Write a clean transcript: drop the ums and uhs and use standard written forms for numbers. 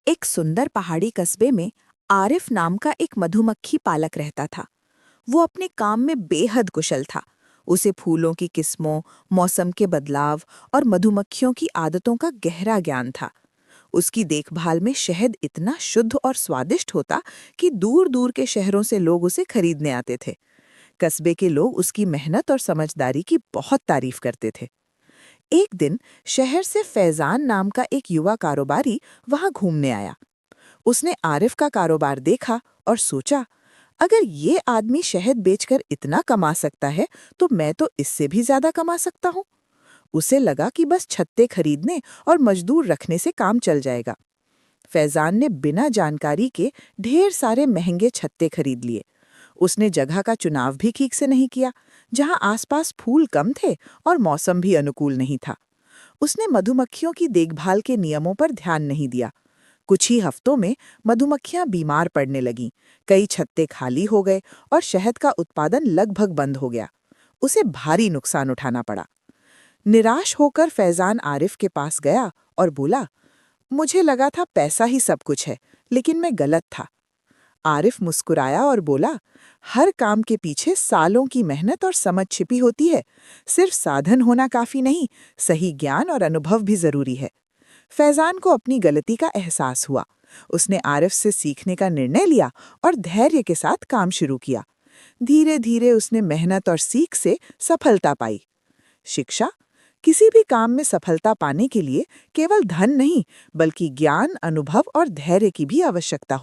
एक सुंदर पहाड़ी कस्बे में आरिफ नाम का एक मधुमक्खी पालक रहता था। वो अपने काम में बेहद कुशल था। उसे फूलों की किस्मों, मौसम के बदलाव और मधुमक्खियों की आदतों का गहरा ज्ञान था। उसकी देखभाल में शहद इतना शुद्ध और स्वादिष्ट होता कि दूर-दूर के शहरों से लोग उसे खरीदने आते थे। कस्बे के लोग उसकी मेहनत और समझदारी की बहुत तारीफ करते थे। एक दिन शहर से फैजान नाम का एक युवा कारोबारी वहां घूमने आया। उसने आरिफ का कारोबार देखा और सोचा, अगर ये आदमी शहद बेचकर इतना कमा सकता है तो मैं तो इससे भी ज्यादा कमा सकता हूँ। उसे लगा कि बस छत्ते खरीदने और मजदूर रखने से काम चल जाएगा। फैजान ने बिना जानकारी के ढेर सारे महंगे छत्ते खरीद लिए। उसने जगह का चुनाव भी ठीक से नहीं किया, जहां आसपास फूल कम थे और मौसम भी अनुकूल नहीं था। उसने मधुमक्खियों की देखभाल के नियमों पर ध्यान नहीं दिया। कुछ ही हफ्तों में मधुमक्खियां बीमार पड़ने लगीं, कई छत्ते खाली हो गए और शहद का उत्पादन लगभग बंद हो गया। उसे भारी नुकसान उठाना पड़ा। निराश होकर फैजान आरिफ के पास गया और बोला, मुझे लगा था पैसा ही सब कुछ है, लेकिन मैं गलत था। आरिफ मुस्कुराया और बोला, हर काम के पीछे सालों की मेहनत और समझ छिपी होती है। सिर्फ साधन होना काफी नहीं, सही ज्ञान और अनुभव भी जरूरी है। फैजान को अपनी गलती का एहसास हुआ। उसने आरिफ से सीखने का निर्णय लिया और धैर्य के साथ काम शुरू किया। धीरे धीरे उसने मेहनत और सीख से सफलता पाई। शिक्षा: किसी भी काम में सफलता पाने के लिए केवल धन नहीं, बल्कि ज्ञान, अनुभव और धैर्य की भी आवश्यकता